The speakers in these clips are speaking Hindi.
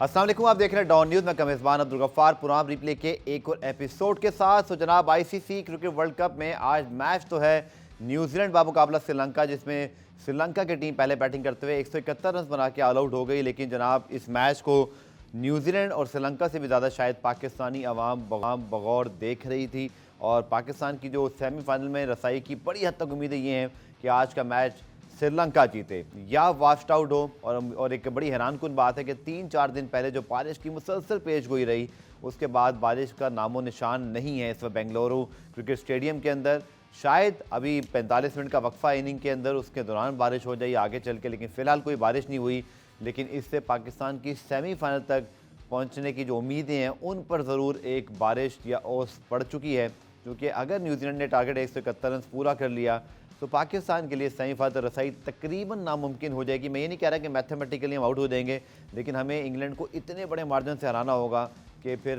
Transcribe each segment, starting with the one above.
अस्सलाम वालेकुम, आप देख रहे हैं डॉन न्यूज़ में कमेज़बान अब्दुल गफ्फार पुराम रिप्ले के एक और एपिसोड के साथ। तो जनाब आईसीसी क्रिकेट वर्ल्ड कप में आज मैच तो है न्यूजीलैंड बामुकाबला श्रीलंका, जिसमें श्रीलंका की टीम पहले बैटिंग करते हुए 171 रन बना के ऑल आउट हो गई। लेकिन जनाब इस मैच को न्यूजीलैंड और श्रीलंका से भी ज़्यादा शायद पाकिस्तानी अवाम बगौर देख रही थी, और पाकिस्तान की जो सेमीफाइनल में रसाई की बड़ी हद तक उम्मीदें ये हैं कि आज का मैच श्रीलंका जीते या वास्ट आउट हो। और एक बड़ी हैरानकुन बात है कि 3-4 दिन पहले जो बारिश की मुसलसल पेशगोई रही, उसके बाद बारिश का नामो निशान नहीं है इस वक्त बेंगलुरु क्रिकेट स्टेडियम के अंदर। शायद अभी 45 मिनट का वक्फा इनिंग के अंदर, उसके दौरान बारिश हो जाए आगे चल के, लेकिन फ़िलहाल कोई बारिश नहीं हुई। लेकिन इससे पाकिस्तान की सेमीफाइनल तक पहुंचने की जो उम्मीदें हैं उन पर ज़रूर एक बारिश या ओस पड़ चुकी है, क्योंकि अगर न्यूजीलैंड ने टारगेट 171 रन पूरा कर लिया तो पाकिस्तान के लिए सेमीफाइनल रसाई तकरीबन नामुमकिन हो जाएगी। मैं ये नहीं कह रहा कि मैथमेटिकली हम आउट हो जाएंगे, लेकिन हमें इंग्लैंड को इतने बड़े मार्जिन से हराना होगा कि फिर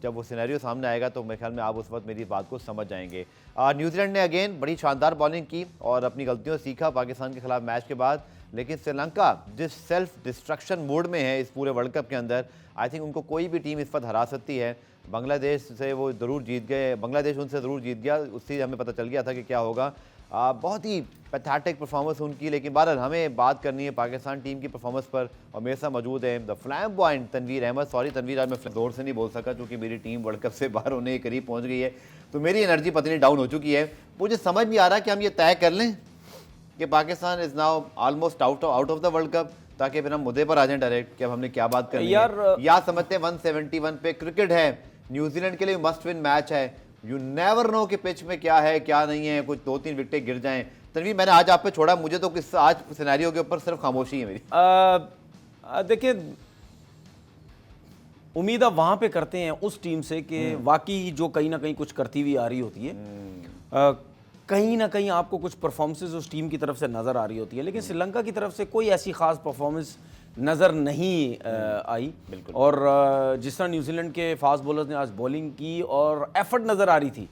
जब वो सिनेरियो सामने आएगा तो मेरे ख्याल में आप उस वक्त मेरी बात को समझ जाएंगे। न्यूजीलैंड ने अगेन बड़ी शानदार बॉलिंग की और अपनी गलतियों से सीखा पाकिस्तान के खिलाफ मैच के बाद। लेकिन श्रीलंका जिस सेल्फ डिस्ट्रक्शन मोड में है इस पूरे वर्ल्ड कप के अंदर, आई थिंक उनको कोई भी टीम इस वक्त हरा सकती है। बांग्लादेश से वो ज़रूर जीत गए, बांग्लादेश उनसे ज़रूर जीत गया, उससे हमें पता चल गया था कि क्या होगा। बहुत ही पैथेटिक परफॉर्मेंस उनकी। लेकिन बहरहाल हमें बात करनी है पाकिस्तान टीम की परफॉर्मेंस पर, और मेरे साथ मौजूद है the flamboyant Tanveer Ahmed. Sorry Tanveer, आज मैं जोर से नहीं बोल सका क्योंकि मेरी टीम वर्ल्ड कप से बाहर होने के करीब पहुंच गई है, तो मेरी एनर्जी पता नहीं डाउन हो चुकी है। मुझे समझ नहीं आ रहा कि हम ये तय कर लें कि Pakistan is now almost out of the world cup, ताकि फिर हम मुद्दे पर आ जाएं डायरेक्ट कि अब हमने क्या बात करनी है। या समझते हैं 171 पे क्रिकेट है, न्यूजीलैंड के लिए मस्ट विन मैच है, यू नेवर नो कि पिच में क्या है क्या नहीं है, कुछ 2-3 विकेटें गिर जाएं। तनवीर, मैंने आज आप पे छोड़ा, मुझे तो किस आज सिनेरियो के ऊपर सिर्फ खामोशी है मेरी। देखिए, उम्मीद आप वहां पे करते हैं उस टीम से कि वाकई जो कहीं ना कहीं कुछ करती हुई आ रही होती है, कहीं ना कहीं आपको कुछ परफॉर्मेंसेज उस टीम की तरफ से नज़र आ रही होती है। लेकिन श्रीलंका की तरफ से कोई ऐसी खास परफॉर्मेंस नज़र नहीं आई। और जिस तरह न्यूजीलैंड के फास्ट बॉलर्स ने आज बॉलिंग की और एफर्ट नज़र आ रही थी,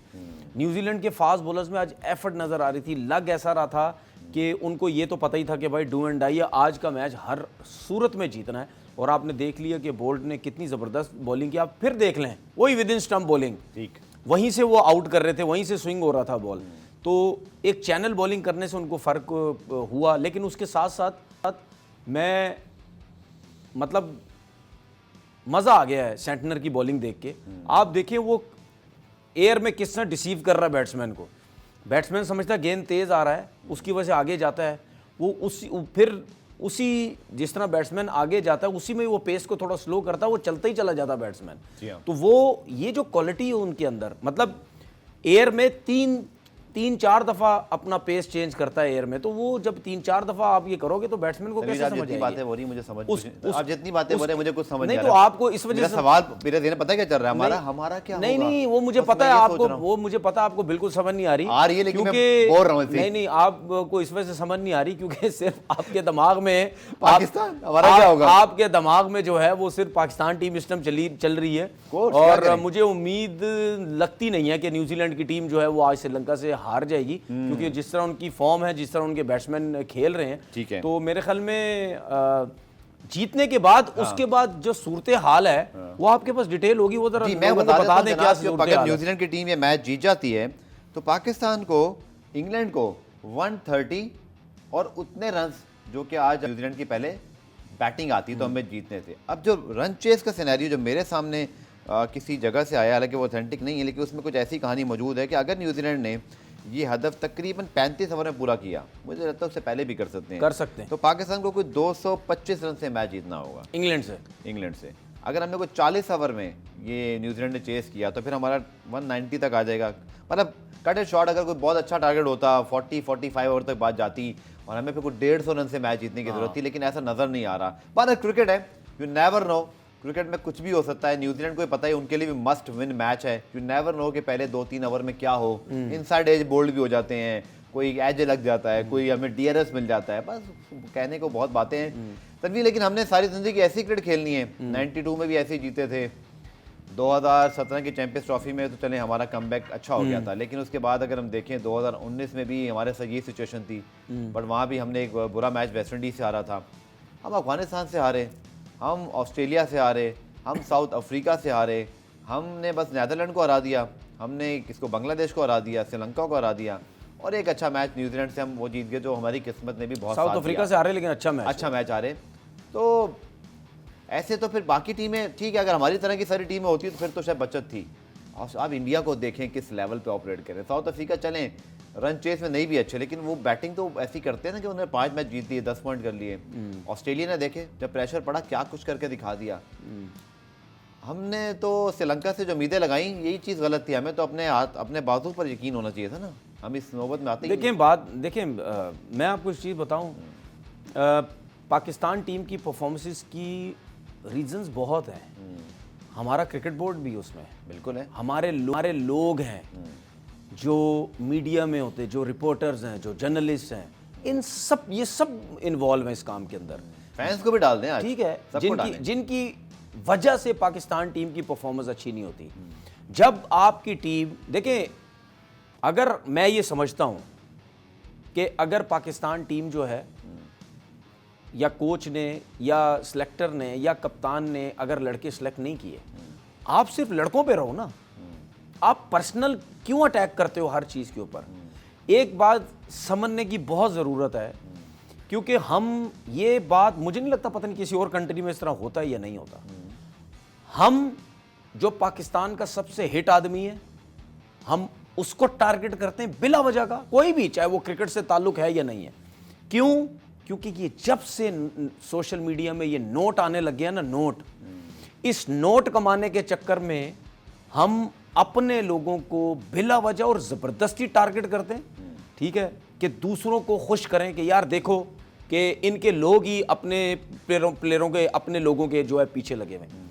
न्यूजीलैंड के फास्ट बॉलर्स में आज एफर्ट नज़र आ रही थी। लग ऐसा रहा था कि उनको ये तो पता ही था कि भाई डू एंड डाई है, आज का मैच हर सूरत में जीतना है। और आपने देख लिया कि बोल्ट ने कितनी ज़बरदस्त बॉलिंग की। आप फिर देख लें, वही विद इन स्टंप बॉलिंग, ठीक वहीं से वो आउट कर रहे थे, वहीं से स्विंग हो रहा था बॉल। तो एक चैनल बॉलिंग करने से उनको फ़र्क हुआ। लेकिन उसके साथ साथ मैं मतलब मज़ा आ गया है सेंटनर की बॉलिंग देख के। आप देखिए वो एयर में किस तरह डिसीव कर रहा है बैट्समैन को। बैट्समैन समझता है गेंद तेज़ आ रहा है, उसकी वजह से आगे जाता है वो, उसी जिस तरह बैट्समैन आगे जाता है उसी में वो पेस को थोड़ा स्लो करता है, वो चलता ही चला जाता है बैट्समैन। तो वो ये जो क्वालिटी है उनके अंदर, मतलब एयर में 3-4 दफ़ा अपना पेस चेंज करता है एयर में, तो वो जब 3-4 दफ़ा आप ये करोगे तो बैट्समैन को कैसे समझ आएगी? बातें हो रही मुझे समझ आप जितनी बातें हो रही मुझे कुछ समझ नहीं। तो आपको इस वजह से सवाल मेरे ज़हन में पता है क्या चल रहा है, हमारा क्या नहीं होगा? नहीं, वो मुझे पता है आपको, वो मुझे पता है आपको बिल्कुल समझ नहीं आ रही, लेकिन मैं बोल रहा हूं। नहीं, आपको इस वजह से समझ नहीं आ रही क्योंकि सिर्फ आपके दिमाग में पाकिस्तान हमारा क्या होगा, आपके दिमाग में जो है वो सिर्फ पाकिस्तान टीम इस टाइम चल रही है। और मुझे उम्मीद लगती नहीं है कि न्यूजीलैंड की टीम जो है वो आज श्रीलंका से हार जाएगी, क्योंकि जिस तरह उनकी फॉर्म है, जिस तरह उनके बैट्समैन खेल रहे हैं, ठीक है। तो मेरे ख्याल में जीतने के बाद उसके बाद जो सूरत हाल है वो आपके पास डिटेल होगी, वो जरा मैं बता दें क्या सूरत हाल है। न्यूजीलैंड की टीम ये मैच जीत जाती है तो पाकिस्तान को, इंग्लैंड को 130 और उतने रन जो कि आज न्यूजीलैंड की पहले बैटिंग आती तो हमें जीतने थे। अब जो रन चेस का सिनेरियो जो मेरे सामने किसी जगह से आया, हालांकि वो ऑथेंटिक नहीं है, लेकिन उसमें कुछ ऐसी कहानी मौजूद है कि अगर न्यूजीलैंड ने ये हदफ तकरीबन 35 ओवर में पूरा किया, मुझे लगता है उससे पहले भी कर सकते हैं, तो पाकिस्तान को कोई 225 रन से मैच जीतना होगा इंग्लैंड से। अगर हमने कोई 40 ओवर में ये न्यूजीलैंड ने चेस किया तो फिर हमारा 190 तक आ जाएगा। मतलब कट एंड शॉट अगर कोई बहुत अच्छा टारगेट होता, 40-45 ओवर तक बात जाती और हमें फिर कुछ 150 रन से मैच जीतने की जरूरत थी, लेकिन ऐसा नजर नहीं आ रहा। पर क्रिकेट है, यू नेवर नो, क्रिकेट में कुछ भी हो सकता है। न्यूजीलैंड को पता है उनके लिए भी मस्ट विन मैच है, यू नेवर नो कि पहले 2-3 ओवर में क्या हो, इनसाइड एज बोल्ड भी हो जाते हैं, कोई एज लग जाता है, कोई हमें डीआरएस मिल जाता है, बस कहने को बहुत बातें हैं तनवीर। लेकिन हमने सारी जिंदगी ऐसी क्रिकेट खेलनी है, 92 में भी ऐसे ही जीते थे, 2017 की चैंपियंस ट्रॉफी में तो चले हमारा कमबैक अच्छा हो गया था, लेकिन उसके बाद अगर हम देखें 2019 में भी हमारे साथ ये सिचुएशन थी, बट वहाँ भी हमने एक बुरा मैच वेस्ट इंडीज से हारा था, हम अफगानिस्तान से हारे, हम ऑस्ट्रेलिया से हारे, हम साउथ अफ्रीका से हारे, हमने बस नीदरलैंड को हरा दिया, हमने किसको बांग्लादेश को हरा दिया, श्रीलंका को हरा दिया, और एक अच्छा मैच न्यूजीलैंड से हम वो जीत गए जो हमारी किस्मत ने भी बहुत साउथ अफ्रीका से हारे लेकिन अच्छा मैच हारे। तो ऐसे तो फिर बाकी टीमें ठीक है, अगर हमारी तरह की सारी टीमें होती तो फिर तो शायद बचत थी। और आप इंडिया को देखें किस लेवल पे ऑपरेट करें। साउथ अफ्रीका चलें रन चेस में नहीं भी अच्छे, लेकिन वो बैटिंग तो ऐसी करते हैं ना कि उन्होंने 5 मैच जीत लिए, 10 पॉइंट कर लिए। ऑस्ट्रेलिया ने देखे जब प्रेशर पड़ा क्या कुछ करके दिखा दिया। हमने तो श्रीलंका से जो उम्मीदें लगाई यही चीज़ गलत थी। हमें तो अपने बाजू पर यकीन होना चाहिए था ना, हम इस नौबत में आते देखें मैं आपको एक चीज़ बताऊं, पाकिस्तान टीम की परफॉर्मेंसेस की रीजंस बहुत हैं। हमारा क्रिकेट बोर्ड भी उसमें बिल्कुल है, हमारे लोग हैं जो मीडिया में होते, जो रिपोर्टर्स हैं, जो जर्नलिस्ट हैं, ये सब इन्वॉल्व हैं इस काम के अंदर। फैंस को भी डाल दें आज, ठीक है, सबको जिनकी वजह से पाकिस्तान टीम की परफॉर्मेंस अच्छी नहीं होती। जब आपकी टीम देखें, अगर मैं ये समझता हूं कि अगर पाकिस्तान टीम जो है या कोच ने या सिलेक्टर ने या कप्तान ने अगर लड़के सिलेक्ट नहीं किए, आप सिर्फ लड़कों पे रहो ना, आप पर्सनल क्यों अटैक करते हो हर चीज़ के ऊपर। एक बात समझने की बहुत ज़रूरत है, क्योंकि हम ये बात मुझे नहीं लगता, पता नहीं किसी और कंट्री में इस तरह होता है या नहीं होता। हम जो पाकिस्तान का सबसे हिट आदमी है, हम उसको टारगेट करते हैं बिला वजह का, कोई भी, चाहे वो क्रिकेट से ताल्लुक है या नहीं है। क्यों? क्योंकि ये जब से सोशल मीडिया में ये नोट आने लग गया ना, नोट, इस नोट कमाने के चक्कर में हम अपने लोगों को बिला वजह और ज़बरदस्ती टारगेट करते हैं। ठीक है, कि दूसरों को खुश करें कि यार देखो कि इनके लोग ही अपने प्लेयरों के, अपने लोगों के जो है पीछे लगे हुए हैं।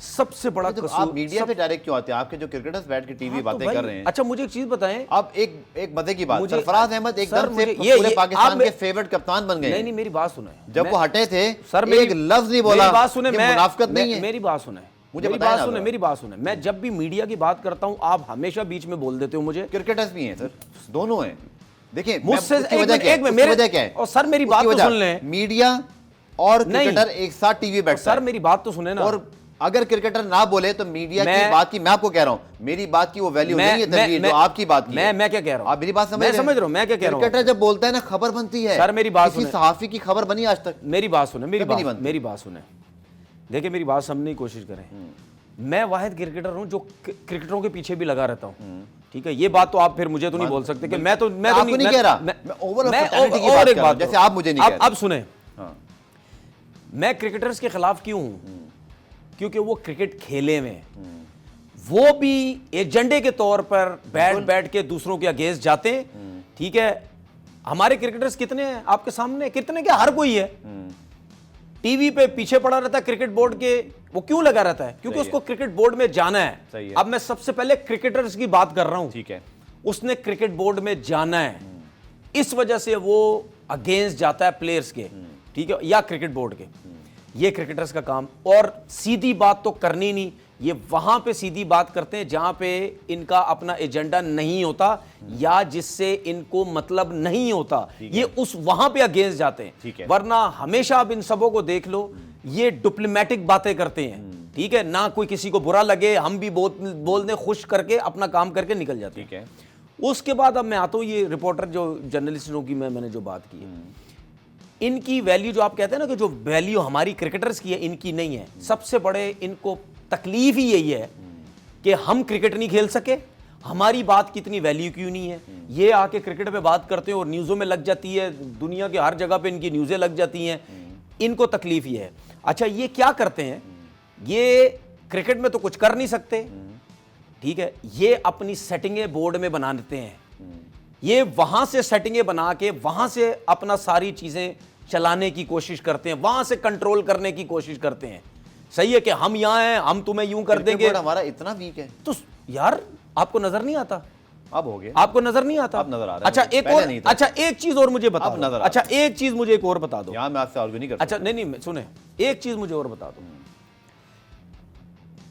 सबसे बड़ा कसूर, आप मीडिया पे डायरेक्ट क्यों आते हैं? आपके जो क्रिकेटर्स बैठ के टीवी बातें कर रहे हैं। अच्छा मुझे एक चीज बताएं, अब एक मजे की बात, सरफराज अहमद एकदम से ये पूरे पाकिस्तान के फेवरेट कप्तान बन गए। नहीं मेरी बात सुने, जब वो हटे थे सर एक लफ्ज नहीं बोला, मेरी बात सुने, मुनाफिकत नहीं है। मेरी बात सुने, मुझे मेरी बात सुने, मैं जब भी मीडिया की बात करता हूं आप हमेशा बीच में बोल देते हो मुझे। क्रिकेटर्स भी हैं सर, दोनों हैं। देखिए मुझसे वजह क्या है, और सर मेरी बात तो सुन लें, मीडिया और क्रिकेटर एक साथ टीवी बैठते हैं। सर मेरी बात तो सुने ना, और अगर क्रिकेटर ना बोले तो मीडिया की बात की, मैं आपको कह रहा हूं मेरी बात की वो वैल्यू नहीं है तनवीर, जो आपकी बात की। मैं क्या कह रहा हूं, आप मेरी बात समझ रहा हूं, मैं क्या कह रहा हूं। क्रिकेटर जब बोलता है ना खबर बनती है। सर मेरी बात सुने, किसी सहाफी की खबर बनी आज तक? मेरी बात सुने, मेरी बात सुने, देखिए मेरी बात समझने की कोशिश करें। मैं वाहिद क्रिकेटर हूं जो क्रिकेटरों के पीछे भी लगा रहता हूं। ठीक है, ये बात तो आप फिर मुझे तो नहीं बोल सकते कि मैं तो नहीं कह रहा, मैं ओवरऑल फैटर्निटी की बात कर रहा हूं, जैसे आप मुझे नहीं कह रहे। अब सुने, मैं क्रिकेटर्स के खिलाफ क्यों हूं? क्योंकि वो क्रिकेट खेले में वो भी एजेंडे के तौर पर बैठ के दूसरों के अगेंस्ट जाते हैं। ठीक है, हमारे क्रिकेटर्स कितने हैं आपके सामने, कितने क्या, हर कोई है टीवी पे पीछे पड़ा रहता है क्रिकेट बोर्ड के। वो क्यों लगा रहता है? क्योंकि उसको क्रिकेट बोर्ड में जाना है। अब मैं सबसे पहले क्रिकेटर्स की बात कर रहा हूं। ठीक है, उसने क्रिकेट बोर्ड में जाना है, इस वजह से वो अगेंस्ट जाता है प्लेयर्स के, ठीक है, या क्रिकेट बोर्ड के। ये क्रिकेटर्स का काम। और सीधी बात तो करनी नहीं, ये वहां पे सीधी बात करते हैं जहां पे इनका अपना एजेंडा नहीं होता या जिससे इनको मतलब नहीं होता, ये उस वहां पे अगेंस्ट जाते हैं। वरना हमेशा आप इन सबों को देख लो, ये डिप्लोमेटिक बातें करते हैं। ठीक है ना, कोई किसी को बुरा लगे हम भी बोल दें, खुश करके अपना काम करके निकल जाते हैं। उसके बाद अब मैं आता हूं, ये रिपोर्टर जो जर्नलिस्टों की मैंने जो बात की है, इनकी वैल्यू जो आप कहते हैं ना कि जो वैल्यू हमारी क्रिकेटर्स की है, इनकी नहीं है। सबसे बड़े इनको तकलीफ ही यही है कि हम क्रिकेट नहीं खेल सके, हमारी बात की इतनी वैल्यू क्यों नहीं है। ये आके क्रिकेट पे बात करते हैं और न्यूज़ों में लग जाती है, दुनिया के हर जगह पे इनकी न्यूज़ें लग जाती हैं, इनको तकलीफ ही है। अच्छा, ये क्या करते हैं, ये क्रिकेट में तो कुछ कर नहीं सकते, ठीक है, ये अपनी सेटिंगें बोर्ड में बना देते हैं। ये वहां से सेटिंगें बना के वहां से अपना सारी चीजें चलाने की कोशिश करते हैं, वहां से कंट्रोल करने की कोशिश करते हैं। सही है कि हम यहां हैं, हम तुम्हें यूं कर देंगे। हमारा इतना वीक है तो यार आपको नजर नहीं आता? अब हो गया, आपको नजर नहीं आता? अब नजर आ रहा है। अच्छा एक और, अच्छा एक चीज और मुझे बता दो। अच्छा एक चीज मुझे एक और बता दो। यहां मैं आपसे आर्ग्यू नहीं कर सकता। अच्छा नहीं सुने, एक चीज मुझे और बता दो,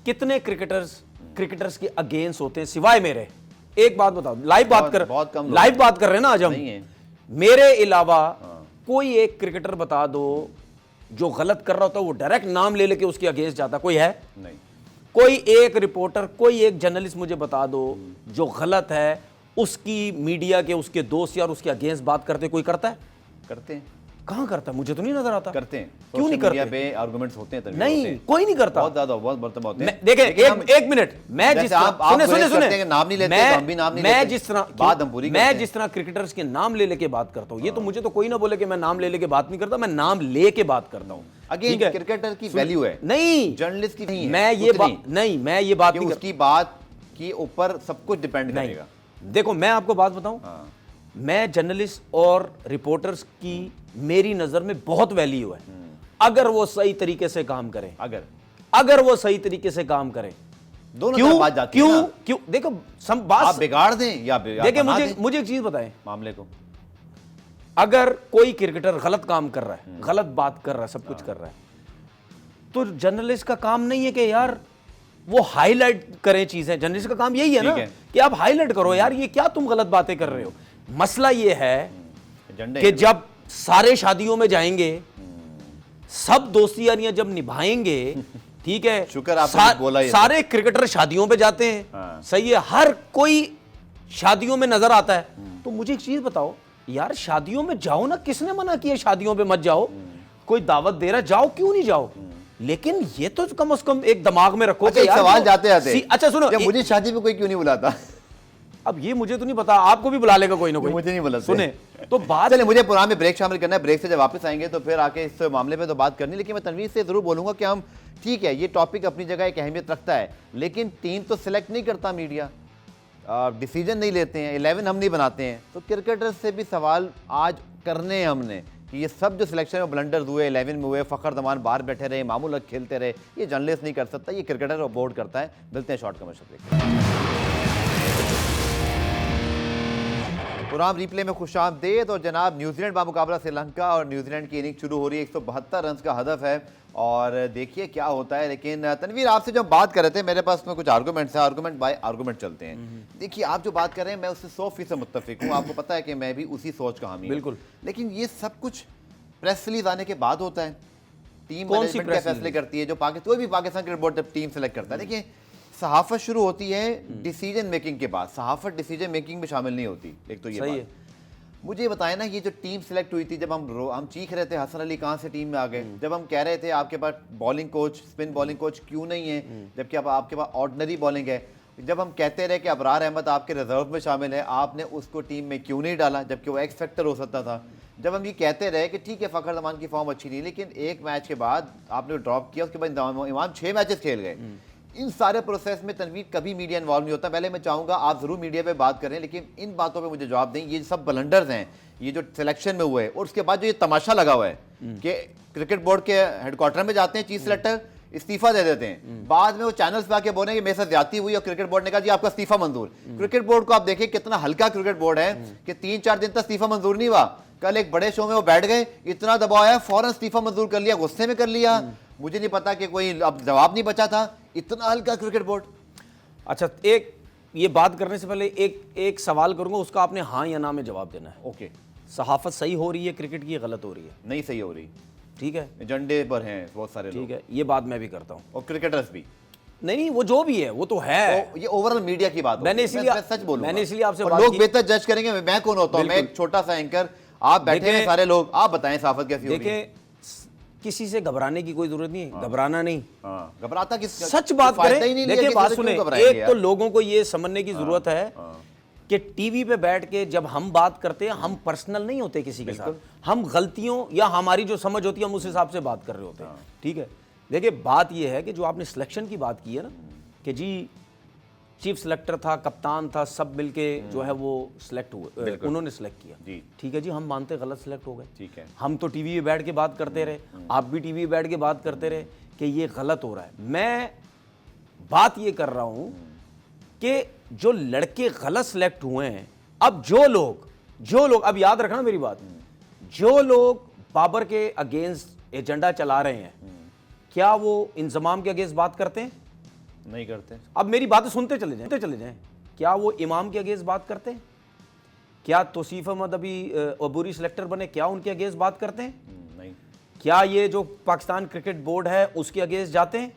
कितने क्रिकेटर्स के अगेंस्ट होते हैं सिवाय मेरे? एक बात बताओ, लाइव बात कर रहे हैं ना आज हम, मेरे अलावा कोई एक क्रिकेटर बता दो जो गलत कर रहा होता है वो डायरेक्ट नाम ले लेके उसके अगेंस्ट जाता, कोई है? नहीं। कोई एक रिपोर्टर, कोई एक जर्नलिस्ट मुझे बता दो जो गलत है उसकी मीडिया के उसके दोस्त या उसके अगेंस्ट बात करते कोई करता है? करते हैं। कहाँ करता है? मुझे तो नहीं नजर आता। करते हैं। क्यों नहीं मीडिया करते? पे आर्गुमेंट्स होते हैं, नहीं, कोई नहीं करता। बहुत ज्यादा, बहुत मरतबा होते हैं। देखें, लेकिन एक मिनट, मैं जिस सुने नाम नहीं लेते, तो हम भी नाम नहीं लेते। मैं जिस तरह बात हम पूरी करते हैं। मैं जिस तरह क्रिकेटर्स के नाम ले लेके बात करता हूँ, ये तो मुझे तो कोई ना बोले कि मैं नाम ले लेके बात नहीं करता, मैं नाम लेके बात करता हूँ। अगेन क्रिकेटर की वैल्यू है, नहीं जर्नलिस्ट की नहीं है। मैं ये बात नहीं, उसकी बात के ऊपर सब कुछ डिपेंड करेगा। देखो, मैं आपको बात बताऊं, मैं जर्नलिस्ट और रिपोर्टर्स की मेरी नजर में बहुत वैल्यू है अगर वो सही तरीके से काम करें। अगर वो सही तरीके से काम करें, दोनों तरफ बात जाती है ना। क्यों देखो, बात आप बिगाड़ दें या देखिए, मुझे एक चीज बताएं मामले को। अगर कोई क्रिकेटर गलत काम कर रहा है, गलत बात कर रहा है, सब कुछ कर रहा है, तो जर्नलिस्ट का काम नहीं है कि यार वो हाईलाइट करें चीजें। जर्नलिस्ट का काम यही है ना कि आप हाईलाइट करो, यार ये क्या तुम गलत बातें कर रहे हो। मसला ये है कि जब सारे शादियों में जाएंगे, सब दोस्ती यारियां जब निभाएंगे, ठीक है, शुक्र आपने बोला ये। सारे क्रिकेटर शादियों पे जाते हैं, सही है, हर कोई शादियों में नजर आता है। तो मुझे एक चीज बताओ यार, शादियों में जाओ ना, किसने मना किया शादियों पे मत जाओ? कोई दावत दे रहा है, जाओ, क्यों नहीं जाओ? लेकिन ये तो कम से कम एक दिमाग में रखो। अच्छा, एक सवाल जाते जाते, अच्छा सुनो, मुझे शादी पे कोई क्यों नहीं बुलाता? अब ये मुझे तो नहीं पता, आपको भी बुला लेगा कोई ना कोई। मुझे नहीं बुलाते। सुने तो बात, चले मुझे प्रोग्राम में ब्रेक शामिल करना है, ब्रेक से जब वापस आएंगे तो फिर आके इस मामले पे तो बात करनी। लेकिन मैं तनवीर से जरूर बोलूंगा कि हम, ठीक है, ये टॉपिक अपनी जगह एक अहमियत रखता है, लेकिन टीम तो सिलेक्ट नहीं करता मीडिया, डिसीजन नहीं लेते हैं, 11 हम नहीं बनाते हैं। तो क्रिकेटर से भी सवाल आज करने हैं हमने कि ये सब जो सिलेक्शन में ब्लंडर्स हुए, 11 में हुए, फ़खर जमान बाहर बैठे रहे, मामूल खेलते रहे, ये जर्नलिस्ट नहीं कर सकता, ये क्रिकेटर और बोर्ड करता है। मिलते हैं short commercial break. Programme replay में खुशामदीद। और जनाब, न्यूजीलैंड बामुकाबला श्रीलंका और न्यूजीलैंड की इनिंग शुरू हो रही है। 172 रन का हदफ है और देखिए क्या होता है। लेकिन तनवीर, आपसे जब बात कर रहे थे, मेरे पास में कुछ आर्गूमेंट्स हैं, आर्गूमेंट बाय आर्गूमेंट चलते हैं। देखिए, आप जो बात कर रहे हैं मैं उससे 100% मुत्तफिक हूँ, आपको पता है कि मैं भी उसी सोच का हामी हूं। बिल्कुल। लेकिन ये सब कुछ प्रेस रिलीज आने के बाद होता है, टीम मैनेजमेंट क्या फैसले करती है, जो कोई भी पाकिस्तान क्रिकेट बोर्ड जब टीम सेलेक्ट करता है। देखिए, सहाफत शुरू होती है डिसीजन मेकिंग के बाद, सहाफत डिसीजन मेकिंग में शामिल नहीं होती। एक तो ये बात है। मुझे बताया ना, ये जो टीम सेलेक्ट हुई थी, जब हम चीख रहे थे हसन अली कहाँ से टीम में आ गए, जब हम कह रहे थे आपके पास bowling coach, spin bowling coach क्यों नहीं है, जबकि अब आपके पास ऑर्डिनरी बॉलिंग है, जब हम कहते रहे कि अबरार अहमद आपके रिजर्व में शामिल है, आपने उसको टीम में क्यों नहीं डाला, जबकि वो एक्स फैक्टर हो सकता था, जब हम ये कहते रहे कि ठीक है फ़खर जमान की फॉर्म अच्छी नहीं, लेकिन एक मैच के बाद आपने ड्रॉप किया, उसके बाद इमाम 6 मैचेस खेल गए। इन सारे प्रोसेस में तनवीर कभी मीडिया इन्वॉल्व नहीं होता। पहले मैं चाहूँगा आप ज़रूर मीडिया पे बात करें, लेकिन इन बातों पे मुझे जवाब दें। ये सब ब्लंडर्स हैं, ये जो सिलेक्शन में हुए, और उसके बाद जो ये तमाशा लगा हुआ है कि क्रिकेट बोर्ड के हेडक्वार्टर में जाते हैं चीफ सिलेक्टर, इस्तीफा दे देते हैं, बाद में वो चैनल्स पे आके बोले कि मेरे साथ ज्यादती हुई और क्रिकेट बोर्ड ने कहा जी आपका इस्तीफा मंजूर। क्रिकेट बोर्ड को आप देखिए कितना हल्का क्रिकेट बोर्ड है कि 3-4 दिन तक इस्तीफा मंजूर नहीं हुआ। कल एक बड़े शो में वो बैठ गए, इतना दबाव आया, फौरन इस्तीफा मंजूर कर लिया, गुस्से में कर लिया। मुझे नहीं पता कि कोई अब जवाब नहीं बचा था, इतना हल्का क्रिकेट बोर्ड। अच्छा, एक ये बात करने से पहले एक सवाल करूंगा, उसका आपने हाँ या ना में जवाब देना है। ओके, सहाफत सही हो रही है क्रिकेट की, गलत हो रही है? नहीं सही हो रही, ठीक है, एजेंडे पर हैं बहुत सारे लोग, ठीक है, ये बात मैं भी करता हूँ, और क्रिकेटर्स भी। नहीं, वो जो भी है वो तो है, ये ओवरऑल मीडिया की बात। मैंने इसलिए सच बोलूंगा, मैंने इसलिए आपसे बात लोग बेहतर जज करेंगे, मैं कौन होता हूँ, मैं एक छोटा सा एंकर, आप बैठे हैं सारे लोग, आप बताएं सहाफत कैसी हो रही है। देखिए, किसी से घबराने की कोई जरूरत नहीं है, घबराना नहीं, घबराता किस, सच बात करें। देखिए, बात सुने, एक तो लोगों को ये समझने की जरूरत है कि टीवी पे बैठ के जब हम बात करते हैं, हम पर्सनल नहीं होते किसी के साथ, हम गलतियों या हमारी जो समझ होती है हम उस हिसाब से बात कर रहे होते हैं, ठीक है। देखिए, बात ये है कि जो आपने सिलेक्शन की बात की है ना, कि जी चीफ सिलेक्टर था, कप्तान था, सब मिलके जो है वो सिलेक्ट हुए, उन्होंने सिलेक्ट किया, ठीक है जी, हम मानते गलत सिलेक्ट हो गए, ठीक है, हम तो टीवी पे बैठ के बात करते रहे, आप भी टीवी पे बैठ के बात करते रहे कि ये गलत हो रहा है। मैं बात ये कर रहा हूं कि जो लड़के गलत सिलेक्ट हुए हैं, अब जो लोग अब याद रखना मेरी बात, जो लोग बाबर के अगेंस्ट एजेंडा चला रहे हैं, क्या वो इंजमाम के अगेंस्ट बात करते हैं? नहीं करते। अब मेरी बातें सुनते चले जाएं। क्या वो इमाम के अगेंस्ट बात करते हैं? क्या तौसीफ अहमद अभी अबूरी सिलेक्टर बने, क्या उनके अगेंस्ट बात करते हैं? नहीं। क्या ये जो पाकिस्तान क्रिकेट बोर्ड है उसके अगेंस्ट जाते हैं?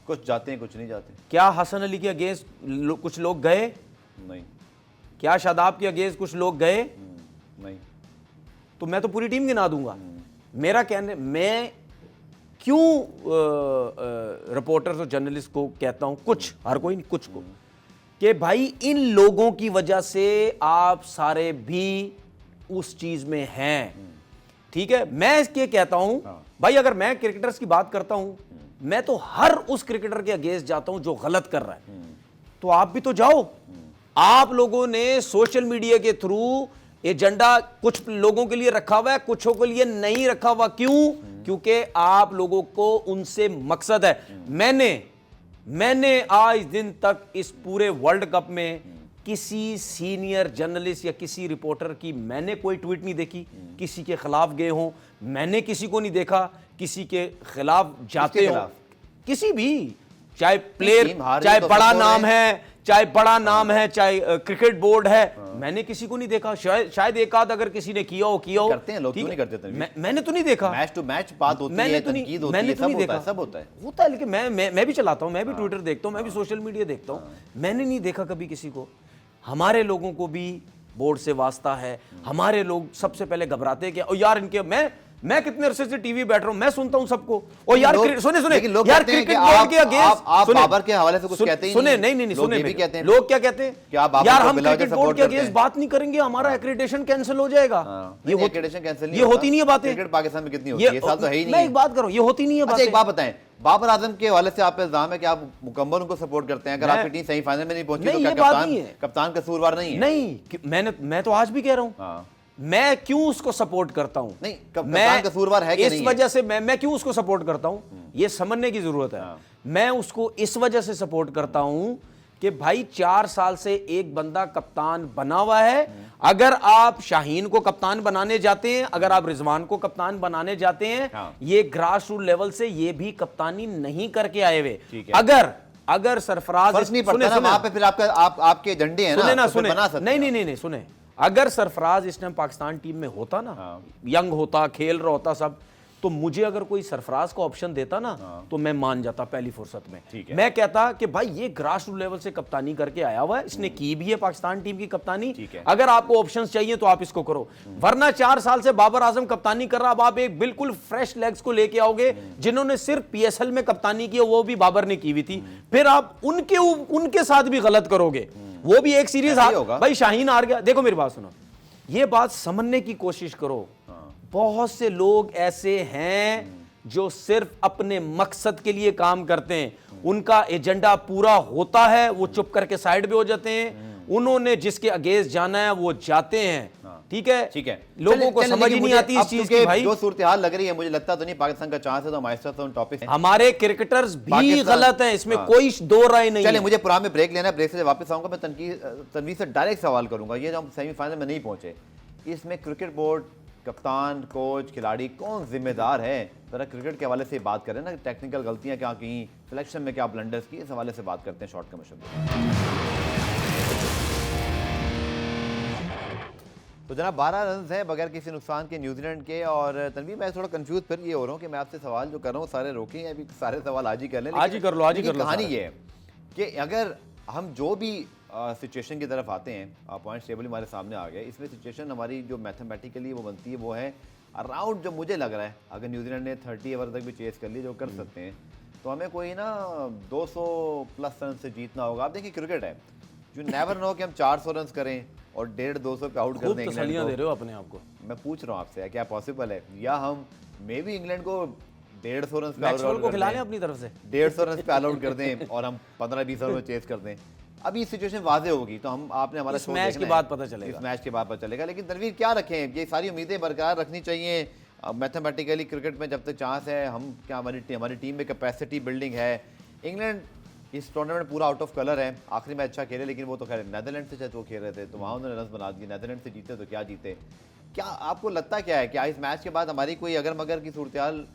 कुछ जाते हैं, कुछ नहीं जाते। क्या हसन अली के अगेंस्ट कुछ लोग गए? नहीं। क्या शादाब के अगेंस्ट कुछ लोग गए? नहीं। तो मैं तो पूरी टीम गिना दूंगा। मेरा कहने, मैं क्यों रिपोर्टर्स और जर्नलिस्ट को कहता हूं, कुछ, हर कोई नहीं, कुछ को, कि भाई इन लोगों की वजह से आप सारे भी उस चीज में हैं। ठीक है, मैं इसके कहता हूं भाई, अगर मैं क्रिकेटर्स की बात करता हूं, मैं तो हर उस क्रिकेटर के अगेंस्ट जाता हूं जो गलत कर रहा है। तो आप भी तो जाओ। आप लोगों ने सोशल मीडिया के थ्रू एजेंडा कुछ लोगों के लिए रखा हुआ है, कुछों के लिए नहीं रखा हुआ। क्यों? क्योंकि आप लोगों को उनसे मकसद है। मैंने आज दिन तक इस पूरे वर्ल्ड कप में किसी सीनियर जर्नलिस्ट या किसी रिपोर्टर की मैंने कोई ट्वीट नहीं देखी किसी के खिलाफ गए हों। मैंने किसी को नहीं देखा किसी के खिलाफ जाते हो, किसी भी, चाहे प्लेयर, चाहे बड़ा नाम है, चाहे बड़ा नाम है, चाहे क्रिकेट बोर्ड है, मैंने किसी को नहीं देखा। शायद एक आध अगर किसी ने किया हो करते हैं लोग, क्यों नहीं करते? मैंने तो नहीं देखा। मैच टू मैच बात होती है, मैंने तो नहीं देखा, सब होता है। होता है, लेकिन मैं भी चलाता हूं, मैं भी ट्विटर देखता हूं, मैं भी सोशल मीडिया देखता हूं। मैंने नहीं देखा कभी किसी को। हमारे लोगों को भी बोर्ड से वास्ता है। हमारे लोग सबसे पहले घबराते हैं कि ओ यार इनके, मैं कितने अरसे से टीवी बैठ रहा हूं, मैं सुनता हूं सबको, और यार सुने यार क्रिकेट बोर्ड के अगेंस्ट आप बाबर के हवाले से कुछ कहते ही सुने, नहीं सुने, भी कहते हैं। लोग क्या कहते हैं, यार हम क्रिकेट बोर्ड के अगेंस्ट बात नहीं करेंगे, हमारा एक्रेडिटेशन कैंसिल हो जाएगा। ये एक्रेडिटेशन कैंसिल नहीं ये होती नहीं है बातें। क्रिकेट पाकिस्तान में कितनी होती है? ये साल तो है ही नहीं। मैं एक बात करूं, ये होती नहीं है बातें। एक बात बताएं, बाबर आजम के हवाले से आप पे इल्जाम है कि आप मुकम्मल उनको सपोर्ट करते हैं। अगर आपकी टीम सेमीफाइनल में नहीं पहुंची तो क्या कप्तान कसूरवार नहीं है? नहीं, मैं तो आज भी कह रहा हूं, मैं क्यों उसको सपोर्ट करता हूं? नहीं, कप्तान कसूरवार है कि नहीं? इस वजह से मैं क्यों उसको सपोर्ट करता हूं, ये समझने की जरूरत है। मैं उसको इस वजह से सपोर्ट करता हूं कि भाई 4 साल से एक बंदा कप्तान बना हुआ है। अगर आप शाहीन को कप्तान बनाने जाते हैं, अगर आप रिजवान को कप्तान बनाने जाते हैं, ये ग्रास रूट लेवल से ये भी कप्तानी नहीं करके आए हुए। अगर सरफराज नहीं पड़ता ना वहां पे, फिर आपके एजेंडे हैं ना, सुने नहीं सुने, अगर सरफराज इस टाइम पाकिस्तान टीम में होता ना, यंग होता, खेल रहा होता सब, तो मुझे अगर कोई सरफराज का ऑप्शन देता ना, तो मैं मान जाता पहली फुर्सत में। मैं कहता कि भाई ये ग्रास रूट लेवल से कप्तानी करके आया हुआ है, इसने की भी है पाकिस्तान टीम की कप्तानी। अगर आपको ऑप्शंस चाहिए तो आप इसको करो, वरना 4 साल से बाबर आजम कप्तानी कर रहा, अब आप एक बिल्कुल फ्रेश लेग्स को लेके आओगे जिन्होंने सिर्फ PSL में कप्तानी की, वो भी बाबर ने की हुई थी, फिर आप उनके साथ भी गलत करोगे। वो भी एक सीरीज भाई शाहीन हार गया। देखो मेरी बात सुनो, ये बात समझने की कोशिश करो। बहुत से लोग ऐसे हैं जो सिर्फ अपने मकसद के लिए काम करते हैं, उनका एजेंडा पूरा होता है, वो चुप करके साइड पे हो जाते हैं। उन्होंने जिसके अगेंस्ट जाना है वो जाते हैं। ठीक है, लोगों को समझ ही नहीं आती इस चीज की। भाई जो सूरत हाल लग रही है, मुझे लगता तो नहीं पाकिस्तान का चांस है, तो हमारे साथ टॉपिक है। हमारे क्रिकेटर्स भी गलत हैं, इसमें कोई दो राय नहीं। चलिए, मुझे पुराने ब्रेक लेना है, ब्रेक से वापस आऊंगा। मैं तनवीर से डायरेक्ट सवाल करूंगा। ये जो हम सेमीफाइनल में नहीं पहुंचे, इसमें क्रिकेट बोर्ड, कप्तान, कोच, खिलाड़ी, कौन जिम्मेदार है? जरा क्रिकेट के हवाले से बात करें ना, टेक्निकल गलतियां क्या की, सिलेक्शन में क्या ब्लंडर्स की, इस हवाले से बात करते हैं शॉर्ट कमर्शियल। तो जनाब 12 रन हैं बगैर किसी नुकसान के न्यूजीलैंड के। और तनवीर, मैं थोड़ा कंफ्यूज फिर ये हो रहा हूँ कि मैं आपसे सवाल जो कर रहा हूँ सारे रोके हैं, अभी सारे सवाल आज ही कर लें। आज ही कर लो। कहानी ये है कि अगर हम जो भी सिचुएशन की तरफ आते हैं, पॉइंट टेबल हमारे सामने आ गए, इसमें सिचुएशन हमारी जो मैथमेटिकली वो बनती है वो है अराउंड, जो मुझे लग रहा है अगर न्यूजीलैंड ने 30 ओवर तक भी चेस कर ली, जो कर सकते हैं, तो हमें कोई ना 200 प्लस रन से जीतना होगा। आप देखिए क्रिकेट है, जो नेवर नो कि हम 400 रन करें और 150-200 पे आउट कर दें इंग्लैंड को। दे रहे हो अपने आप को। मैं पूछ रहा हूँ आपसे, क्या पॉसिबल है? या हम मे भी इंग्लैंड को 150 रन पे आउट को खिला लें अपनी तरफ से, 150 रन पे ऑल आउट कर दें और हम 15-20 ओवर में चेस कर दें। अभी सिचुएशन वाजे होगी तो हम आपने हमारा इस मैच के बाद पता चलेगा, इस मैच के बाद पता चलेगा। लेकिन तनवीर क्या रखें, ये सारी उम्मीदें बरकरार रखनी चाहिए मैथमेटिकली क्रिकेट में जब तक चांस है। हम क्या हमारी टीम में कैपेसिटी बिल्डिंग है। इंग्लैंड इस टूर्नामेंट पूरा आउट ऑफ कलर है, आखिरी मैच अच्छा खेले, लेकिन वो तो खैर नीदरलैंड से वो खेल रहे थे, तो वहाँ उन्होंने रन बना दिए। नीदरलैंड से जीते तो क्या जीते। क्या आपको लगता क्या है, क्या इस मैच के बाद हमारी कोई अगर मगर की सूरत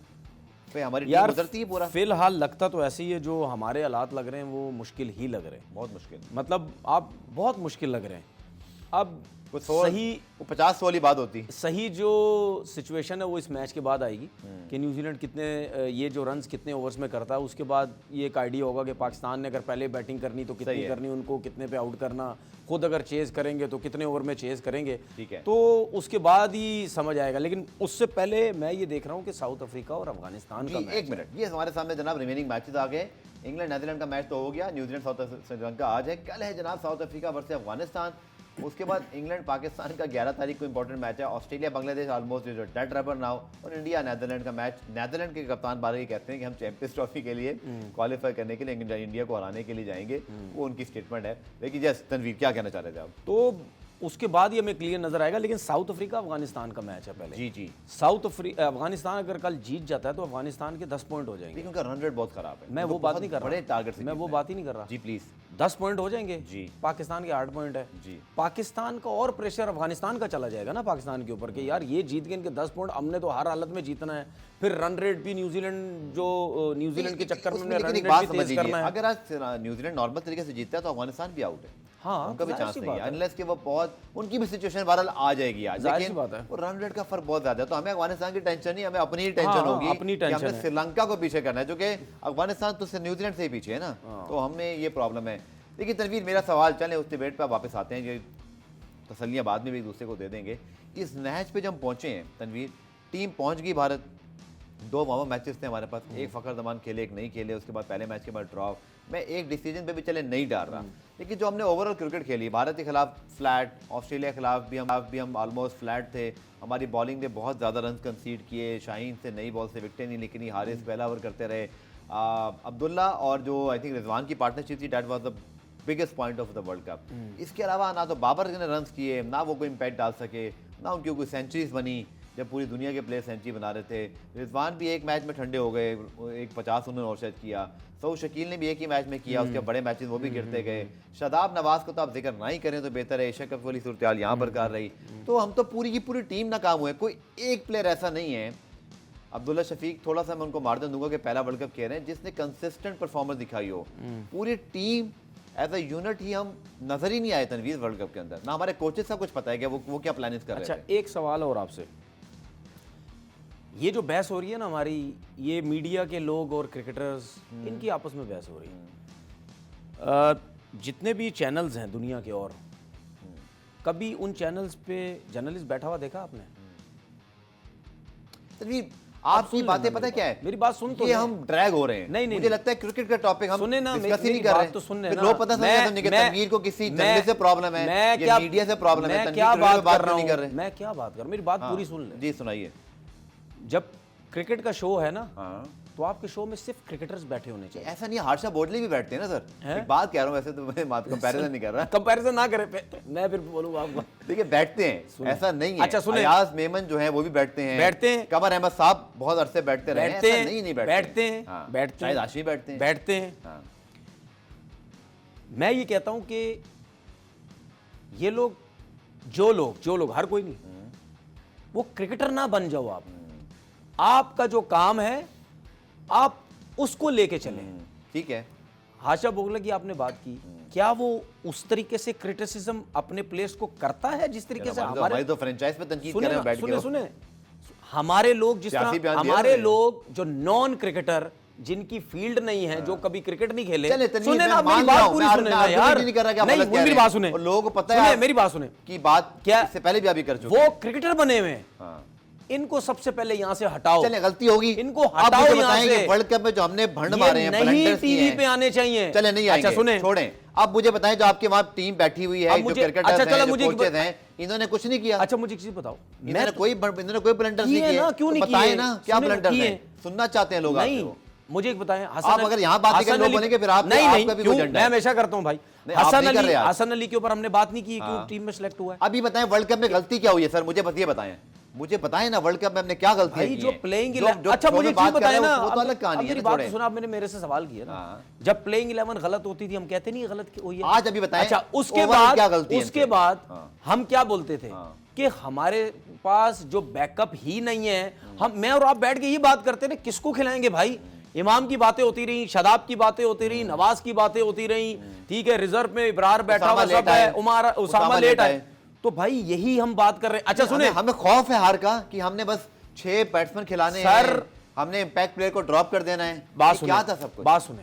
पे हमारी टीम उतरती है पूरा? फिलहाल लगता तो ऐसे ही है, जो हमारे हालात लग रहे हैं वो मुश्किल ही लग रहे हैं, बहुत मुश्किल, मतलब आप बहुत मुश्किल लग रहे हैं। अब कुछ सही सही 50 वाली बात होती। सही जो सिचुएशन है वो इस मैच के बाद आएगी कि न्यूजीलैंड कितने ये जो रन्स कितने ओवर्स में करता है, उसके बाद ये एक आइडिया होगा कि पाकिस्तान ने अगर पहले बैटिंग करनी तो कितनी करनी, उनको कितने पे आउट करना, खुद अगर चेज करेंगे तो कितने ओवर में चेज करेंगे, ठीक है। तो उसके बाद ही समझ आएगा। लेकिन उससे पहले मैं ये देख रहा हूँ कि साउथ अफ्रीका और अफगानिस्तान का मैच, एक मिनट, ये हमारे सामने जनाब रिमेनिंग मैचेस आ गए। इंग्लैंड नीदरलैंड का मैच तो हो गया, न्यूजीलैंड साउथ श्रीलंका आज है, कल है जनाब साउथ अफ्रीका वर्सेस अफगानिस्तान। उसके बाद इंग्लैंड पाकिस्तान का 11 तारीख को इंपॉर्टेंट मैच है। ऑस्ट्रेलिया बांग्लादेश ऑलमोस्ट जो डेड रबर नाउ, और इंडिया नीदरलैंड का मैच। नीदरलैंड के कप्तान बारगी कहते हैं कि हम चैंपियंस ट्रॉफी के लिए क्वालिफाई करने के लिए इंडिया को हराने के लिए जाएंगे, वो उनकी स्टेटमेंट है। लेकिन जस्ट तनवीर क्या कहना चाह रहे थे आप? तो उसके बाद ही हमें क्लियर नजर आएगा। लेकिन साउथ अफ्रीका अफगानिस्तान का मैच है पहले। जी अफगानिस्तान अगर कल जीत जाता है तो अफगानिस्तान के 10 पॉइंट हो जाएंगे। लेकिन उनका रन रेट बहुत खराब है। मैं वो बात नहीं कर रहा, बड़े टारगेट मैं वो बात ही नहीं कर रहा। जी प्लीज। 10 पॉइंट हो जाएंगे जी। पाकिस्तान के 8 पॉइंट है जी। पाकिस्तान का और प्रेशर अफगानिस्तान का चला जाएगा ना पाकिस्तान के ऊपर कि यार ये जीत गए, इनके 10 पॉइंट, हमने तो हर हालत में जीतना है। फिर रन रेट भी न्यूजीलैंड के चक्कर में रन रेट भी तेज करना है। अगर आज न्यूजीलैंड नॉर्मल तरीके से जीतता है तो अफगानिस्तान भी आउट है। हाँ, उनका भी जाहिर चांस सी नहीं बात है, है। अनलेस कि वो बहुत, उनकी भी सिचुएशन बहरहाल आ जाएगी आज, जाहिर सी लेकिन बात है। वो रन रेट का फर्क बहुत ज्यादा है। तो हमें अफगानिस्तान की टेंशन नहीं, हमें अपनी ही टेंशन हाँ, होगी अपनी कि टेंशन हमें है। श्रीलंका को पीछे करना है, जो कि अफगानिस्तान तो न्यूजीलैंड से ही पीछे है ना, तो हमें ये प्रॉब्लम है। लेकिन तनवीर, मेरा सवाल, चले उस डिबेट पर वापस आते हैं, ये तसल्लियां बाद में भी एक दूसरे को दे देंगे। इस मैच पे जब हम पहुंचे हैं तनवीर, टीम पहुंच गई भारत, 2 वार्म मैचेस थे हमारे पास, एक फखर जमान खेले, एक नहीं खेले, उसके बाद पहले मैच के बाद ड्रॉ। मैं एक डिसीजन पे भी चले नहीं डाल रहा, लेकिन जो हमने ओवरऑल क्रिकेट खेली, भारत के खिलाफ फ्लैट, ऑस्ट्रेलिया के खिलाफ भी हम ऑलमोस्ट फ्लैट थे। हमारी बॉलिंग ने बहुत ज़्यादा रन कंसीड किए, शाहीन से नई बॉल से विकेटें नहीं निकली, हारिस पहला ओवर करते रहे, अब्दुल्ला और जो आई थिंक रिजवान की पार्टनरशिप थी, that was the biggest point of the world cup. इसके अलावा ना तो बाबर ने रन किए, ना वो कोई इम्पैक्ट डाल सके, ना उनकी कोई सेंचुरीज बनी जब पूरी दुनिया के प्लेयर सेंचुरी बना रहे थे। रिजवान भी एक मैच में ठंडे हो गए, एक 50 उन्होंने और शायद किया। सऊद शकील ने भी एक ही मैच में किया, उसके बड़े मैचेस वो भी गिरते गए। शादाब नवाज को तो आप जिक्र ना ही करें तो बेहतर है, एशिया कप वाली सूरत हाल यहाँ बरकरार रही। तो हम तो पूरी की पूरी टीम नाकाम हुए, कोई एक प्लेयर ऐसा नहीं है। अब्दुल्ला शफीक, थोड़ा सा मैं उनको मार्जिन दूंगा कि पहला वर्ल्ड कप कह रहे हैं, जिसने कंसिस्टेंट परफॉर्मेंस दिखाई हो। पूरी टीम एज अ यूनिट ही हम नजर ही नहीं आए तनवीर वर्ल्ड कप के अंदर, ना हमारे कोचेस का कुछ पता है कि वो क्या प्लानिंग कर रहे थे। अच्छा, एक सवाल और आपसे, ये जो बहस हो रही है ना हमारी, ये मीडिया के लोग और क्रिकेटर्स, इनकी आपस में बहस हो रही है। जितने भी चैनल्स हैं दुनिया के, और कभी उन चैनल्स पे जर्नलिस्ट बैठा हुआ देखा आपने? तनवीर, आपकी बातें पता है क्या है? मेरी बात सुन तो ये हम ड्रैग हो रहे हैं। नहीं, मुझे लगता है क्रिकेट का टॉपिक हम सुने ना, डिस्कस ही नहीं कर रहे हैं। तो सुनने ना, लोग पता समझ तनवीर को किसी जर्नलिस्ट से प्रॉब्लम है, ये मीडिया से प्रॉब्लम है। मैं क्या बात कर रहा हूं, मैं क्या बात कर रहा हूं, मेरी बात पूरी सुन ले। जी सुनाइए। जब क्रिकेट का शो है ना, हाँ, तो आपके शो में सिर्फ क्रिकेटर्स बैठे होने चाहिए। ऐसा नहीं, हार्षा बोडले भी बैठते हैं ना सर। एक बात कह रहा हूँ, वैसे तो मैं बात कंपैरिजन नहीं कर रहा। कंपैरिजन ना करें, मैं फिर बोलूंगा आपको। देखिए बैठते हैं, ऐसा नहीं है। अच्छा सुने, अयाज मेमन जो है वो भी बैठते हैं। कमर अहमद साहब बहुत अरसे बैठते रहे हैं। ऐसा नहीं बैठते हैं। शायद आशी बैठते हैं। मैं ये कहता हूं कि ये लोग, जो लोग हर कोई नहीं, वो क्रिकेटर ना बन जाओ आप। आपका जो काम है आप उसको लेके चले। ठीक है। हाशा बोगला की आपने बात की, क्या वो उस तरीके से क्रिटिसिज्म अपने प्लेयर्स को करता है जिस तरीके से हमारे तो फ्रेंचाइज पे तनकीद कर रहे हैं बैठ के। सुने हमारे लोग, जिस तरह हमारे लोग जो नॉन क्रिकेटर, जिनकी फील्ड नहीं है, जो कभी क्रिकेट नहीं खेले, सुने ना मेरी बात पूरी सुने ना यार। नहीं, मेरी बात सुने, लोगों को पता है मेरी बात सुने की बात क्या, इससे पहले भी अभी कर चुके वो क्रिकेटर बने हुए हैं। इनको सबसे पहले यहां से हटाओ। चले, गलती होगी, इनको हटाओ यहां से। वर्ल्ड कप में जो हमने भंड मारे हैं, नहीं टीवी पे आने चाहिए। चले नहीं आएंगे। अच्छा सुने, छोड़ें। अब मुझे बताएं, जो आपके वहां टीम बैठी हुई है, जो क्रिकेटर्स हैं, जो कोचेस हैं, इन्होंने कुछ नहीं किया। अच्छा मुझे एक चीज बताओ, इन्होंने कोई ब्लंडर्स नहीं किए। क्यों नहीं किए? बताएं ना क्या ब्लंडर्स हैं, सुनना चाहते हैं लोग आपसे। मुझे एक बताएं, आप अगर यहाँ बात करें, लोग बोलेंगे फिर आप नहीं, मैं हमेशा करता हूं भाई। हसन अली के ऊपर हमने बात नहीं की, क्यों टीम में सिलेक्ट हुआ है। अभी बताएं वर्ल्ड कप में गलती क्या हुई है सर, मुझे बस ये बताएं। मुझे बताएं ना, वर्ल्ड कप में हमने क्या गलती की? जो प्लेइंग 11, अच्छा मुझे एक चीज बताएं ना, वो तो अलग कहानी है। मेरी बात सुना, आपने मेरे से सवाल किया ना, जब प्लेइंग 11 गलत होती थी हम कहते नहीं गलत हुई है। आज अभी बताएं। अच्छा उसके बाद हम क्या बोलते थे कि हमारे पास जो बैकअप ही नहीं है। मैं और आप बैठ के ये बात करते थे, किसको खिलाएंगे भाई? इमाम की बातें होती रही, शादाब की बातें होती रही, नवाज की बातें होती रही, ठीक है, रिजर्व में इब्रार बैठा हुआ सब है, उसामा लेट आए। तो भाई यही हम बात कर रहे हैं। अच्छा सुने, हमें खौफ है हार का कि हमने बस 6 बैट्समैन खिलाने सर, हैं, हमने इम्पैक्ट प्लेयर को ड्रॉप कर देना है। बात ये सुने, क्या था सब कुछ? बात सुने,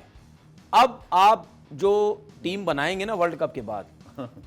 अब आप जो टीम बनाएंगे ना वर्ल्ड कप के बाद,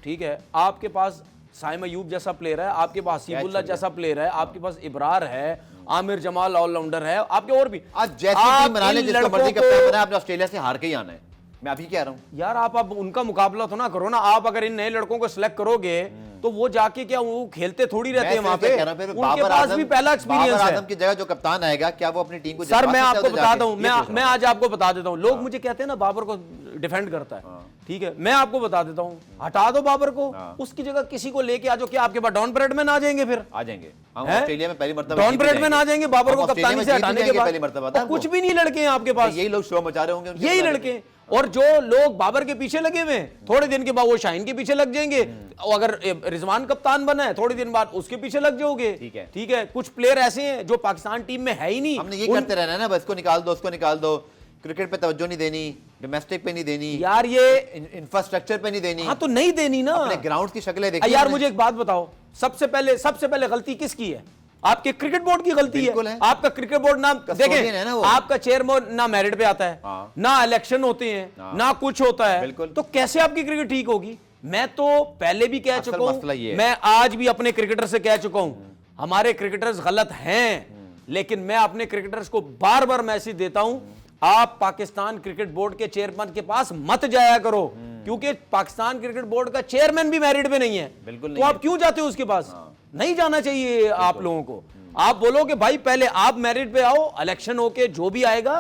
ठीक है, आपके पास साइम अयूब जैसा प्लेयर है, आपके पास हसीबुल्ला जैसा प्लेयर है, आपके पास इब्रार है, आमिर जमाल ऑलराउंडर है, आपके और भी। आज जैसी टीम बना ले, जिसको मर्जी कप्तान बनाए, आपने ऑस्ट्रेलिया से हार के ही आना है। मैं अभी कह रहा हूं यार, आप अब उनका मुकाबला तो ना करो ना। आप अगर इन नए लड़कों को सिलेक्ट करोगे तो वो जाके क्या वो खेलते थोड़ी रहते हैं वहां पे, उनके पास भी पहला एक्सपीरियंस है। आजम की जगह जो कप्तान आएगा, क्या वो अपनी टीम को सर मैं आपको बता दूं, मैं आज आपको बता देता हूं, लोग मुझे कहते हैं ना बाबर को डिफेंड करता है, ठीक है, मैं आपको बता देता हूं, हटा दो बाबर को, उसकी जगह किसी को लेके आ जाओ। क्या आपके पास डॉन ब्रैडमैन आ जाएंगे? फिर आ जाएंगे, हम ऑस्ट्रेलिया में पहली मर्तबा डॉन ब्रैडमैन आ जाएंगे बाबर को कप्तानी से हटाने के पहली मर्तबा बाद। कुछ भी नहीं लड़के हैं आपके पास, यही लोग शो मचा रहे होंगे, यही लड़के। और जो लोग बाबर के पीछे लगे हुए हैं, थोड़े दिन के बाद वो शाहीन के पीछे लग जाएंगे। अगर रिजवान कप्तान बना है, थोड़े दिन बाद उसके पीछे लग जाओगे। ठीक है, कुछ प्लेयर ऐसे हैं जो पाकिस्तान टीम में है ही नहीं। हमने ये करते रहना है ना, बस को निकाल दो, उसको निकाल दो, क्रिकेट पे तवज्जो नहीं देनी, डोमेस्टिक पे नहीं देनी यार, ये इंफ्रास्ट्रक्चर पे नहीं देनी। हाँ तो नहीं देनी ना, अपने ग्राउंड की शक्लें देखिए। यार मुझे एक बात बताओ, सबसे पहले गलती किसकी है? आपके क्रिकेट बोर्ड की गलती है। आपका क्रिकेट बोर्ड ना देखें, आपका चेयरमैन ना मेरिट पे आता है, ना इलेक्शन होते हैं, ना कुछ होता है, तो कैसे आपकी क्रिकेट ठीक होगी? मैं तो पहले भी कह चुका हूं, मैं आज भी अपने क्रिकेटर से कह चुका हूं, हमारे क्रिकेटर्स गलत हैं, लेकिन मैं अपने क्रिकेटर्स को बार बार मैसेज देता हूं, आप पाकिस्तान क्रिकेट बोर्ड के चेयरमैन के पास मत जाया करो, क्योंकि पाकिस्तान क्रिकेट बोर्ड का चेयरमैन भी मेरिट पे नहीं है। बिल्कुल तो आप क्यों जाते हो उसके पास? नहीं जाना चाहिए आप लोगों को। आप बोलो कि भाई पहले आप मेरिट पे आओ, इलेक्शन होके जो भी आएगा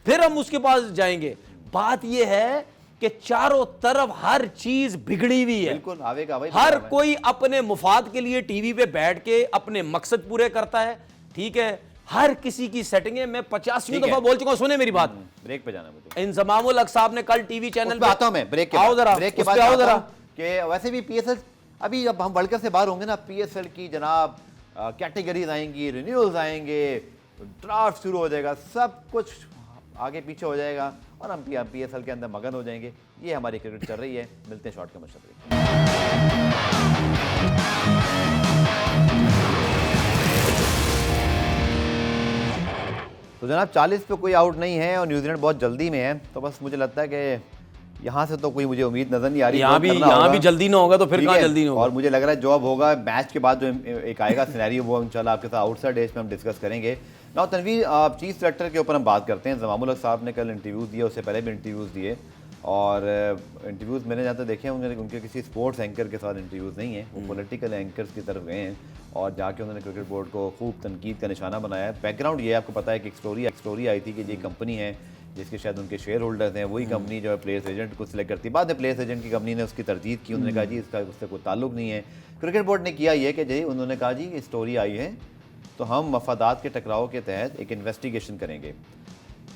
फिर हम उसके पास जाएंगे। बात यह है कि चारों तरफ हर चीज बिगड़ी हुई है। बिल्कुल आवेगा भाई, हर कोई अपने मुफाद के लिए टीवी पे बैठ के अपने मकसद पूरे करता है, ठीक है, हर किसी की सेटिंग है। मैं 50वीं दफा बोल चुका हूं, सुने मेरी बात। ब्रेक पे जाना मुझे। इंजमामुल हक साहब ने कल टीवी चैनल पे आता हूं मैं, ब्रेक के आओ जरा, ब्रेक के बाद आओ जरा, कि वैसे भी पीएसएल अभी अब हम वर्ल्ड कप से बाहर होंगे ना, पीएसएल की जनाब कैटेगरीज आएंगी, रिन्यूअल्स आएंगे, ड्राफ्ट शुरू हो जाएगा, सब कुछ आगे पीछे हो जाएगा और हम पीएसएल के अंदर मगन हो जाएंगे। ये हमारी क्रिकेट चल रही है। मिलते हैं शॉर्ट कमर्शियल ब्रेक। तो जनाब 40 पे कोई आउट नहीं है और न्यूजीलैंड बहुत जल्दी में है, तो बस मुझे लगता है कि यहाँ से तो कोई मुझे उम्मीद नजर नहीं आ रही। यहाँ भी जल्दी ना होगा तो फिर कहाँ जल्दी ना होगा। और मुझे लग रहा है जॉब होगा मैच के बाद, जो एक आएगा सिनेरियो वो इंशाल्लाह आपके साथ आउटसाइड डेज में हम डिस्कस करेंगे। ना तनवीर, चीफ सेलेक्टर के ऊपर हम बात करते हैं। इंजमामुल हक साहब ने कल इंटरव्यूज़ दिए, उससे पहले भी इंटरव्यूज़ दिए, और इंटरव्यूज़ मैंने जहाँ तक देखे हैं उनके किसी स्पोर्ट्स एंकर के साथ इंटरव्यूज़ नहीं है, वो पॉलिटिकल एंकर्स की तरफ गए हैं और जाके उन्होंने क्रिकेट बोर्ड को खूब तनकीद का निशाना बनाया है। बैकग्राउंड ये आपको पता है कि एक स्टोरी आई थी कि ये कंपनी है जिसके शायद उनके शेयर होल्डर्स हैं, वही कंपनी जो है प्लेयर्स एजेंट को सिलेक्ट करती है। बाद में प्लेयर्स एजेंट की कंपनी ने उसकी तरजीह की, उन्होंने कहा जी इसका उससे कोई ताल्लुक नहीं है। क्रिकेट बोर्ड ने किया ये कि जी उन्होंने कहा जी ये स्टोरी आई है तो हम मफादात के टकराव के तहत एक इन्वेस्टिगेशन करेंगे।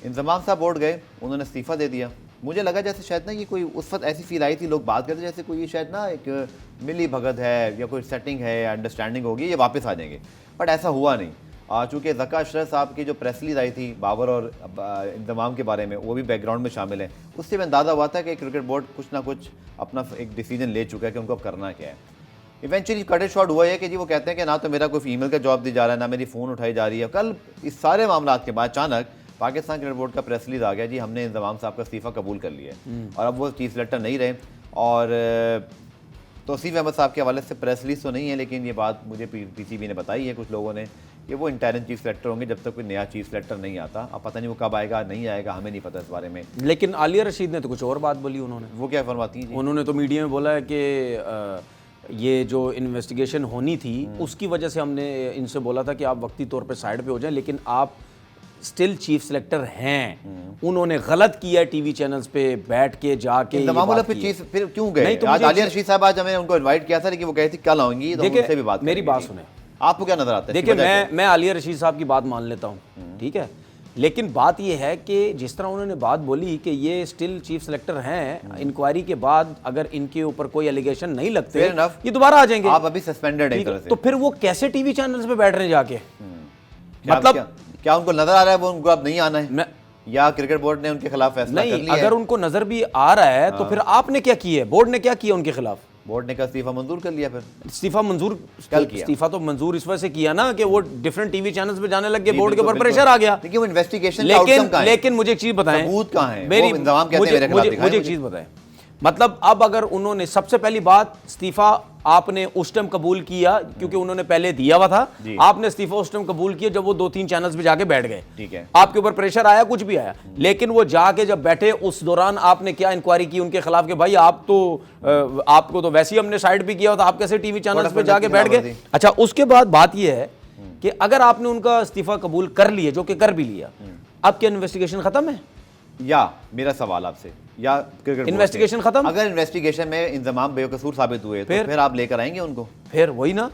इंजमाम साहब बोर्ड गए, उन्होंने इस्तीफ़ा दे दिया। मुझे लगा जैसे शायद ना ये कोई उस वक्त ऐसी फील आई थी, लोग बात करते जैसे कोई ये शायद ना एक मिली भगत है या कोई सेटिंग है या अंडरस्टैंडिंग होगी, ये वापस आ जाएंगे, बट ऐसा हुआ नहीं। चूँकि ज़का अशरफ साहब की जो प्रेस रिलीज आई थी बाबर और इंतमाम के बारे में, वो भी बैकग्राउंड में शामिल है, उससे भी अंदाज़ा हुआ था कि क्रिकेट बोर्ड कुछ ना कुछ अपना एक डिसीजन ले चुका है कि उनको अब करना क्या है। इवेंचुअली कट शॉट हुआ है कि जी वो कहते हैं कि ना तो मेरा कोई फीमेल का जॉब दी जा रहा है, ना मेरी फ़ोन उठाई जा रही है। कल इस सारे मामला के बाद अचानक पाकिस्तान क्रिकेट बोर्ड का प्रेस रिलीज आ गया, जी हमने इंतमाम साहब का इस्तीफ़ा कबूल कर लिया है और अब वो चीफ सेलेक्टर नहीं रहे। और तौसीफ अहमद साहब के हवाले से प्रेस रिलीज तो नहीं है, लेकिन ये बात मुझे पीसीबी ने बताई है कुछ लोगों ने कि वो इंटरिम चीफ सेलेक्टर होंगे जब तक कोई नया चीफ सेलेक्टर नहीं आता। अब पता नहीं वो कब आएगा, नहीं आएगा, हमें नहीं पता इस बारे में। लेकिन आलिया रशीद ने तो कुछ और बात बोली। उन्होंने वो क्या फरमाती हैं? उन्होंने तो मीडिया में बोला है कि ये जो इन्वेस्टिगेशन होनी थी उसकी वजह से हमने इनसे बोला था कि आप वक्ती तौर पे साइड पे हो जाएं, लेकिन आप स्टिल चीफ सेलेक्टर हैं। उन्होंने गलत किया टीवी चैनल्स पे बैठ के जाके फिर क्यों गए? आज आलिया रशीद साहब, आज हमने उनको इनवाइट किया था लेकिन वो कहे थे कल आऊंगी, तो उनसे भी बात। मेरी बात सुने, आपको क्या नजर आता है? देखिए मैं आलिया रशीद साहब की बात मान लेता हूँ, ठीक है, लेकिन बात यह है कि जिस तरह उन्होंने बात बोली कि ये स्टिल चीफ सेलेक्टर हैं, इंक्वायरी के बाद अगर इनके ऊपर कोई एलिगेशन नहीं लगते ये दोबारा आ जाएंगे। आप अभी सस्पेंडेड हैं एक तरह से। तो फिर वो कैसे टीवी चैनल्स पे बैठ रहे हैं जाके? मतलब क्या उनको नजर आ रहा है वो उनको अब नहीं आना है, या क्रिकेट बोर्ड ने उनके खिलाफ फैसला कर लिया? अगर उनको नजर भी आ रहा है तो फिर आपने क्या किया है, बोर्ड ने क्या किया उनके खिलाफ? बोर्ड ने कहा इस्तीफा मंजूर कर लिया, फिर इस्तीफा मंजूर कल किया। इस्तीफा तो मंजूर इस वजह से किया ना कि वो डिफरेंट टीवी चैनल्स पे जाने लग गए, बोर्ड के ऊपर प्रेशर आ गया। लेकिन वो इन्वेस्टिगेशन का आउटकम कहाँ है? लेकिन मुझे एक चीज बताएं, सबूत कहाँ है? मेरी वो इंतजाम कहते हैं मेरे खिलाफ दिखाएं मुझे एक मुझे। चीज बताएं, मतलब अब अगर उन्होंने सबसे पहली बात इस्तीफा आपने उस टाइम कबूल किया क्योंकि उन्होंने पहले दिया हुआ था, आपने इस्तीफा उस टाइम कबूल किया जब वो 2-3 चैनल्स पे जाके बैठ गए, ठीक है, आपके ऊपर प्रेशर आया, कुछ भी आया, लेकिन वो जाके जब बैठे उस दौरान आपने क्या इंक्वायरी की उनके खिलाफ कि भाई आप तो आपको तो वैसे ही हमने साइड पे किया था, आप कैसे टीवी चैनल्स पे जाके बैठ गए? अच्छा, उसके बाद बात ये है कि अगर आपने उनका इस्तीफा कबूल कर लिया, जो कि कर भी लिया, अब क्या इन्वेस्टिगेशन खत्म है? या मेरा सवाल आपसे, या क्रिकेट बोर्ड इन्वेस्टिगेशन से, खत्म? अगर इन्वेस्टिगेशन में इंतजाम बेकसूर साबित हुए तो फिर आप लेकर आएंगे उनको? फिर वही ना,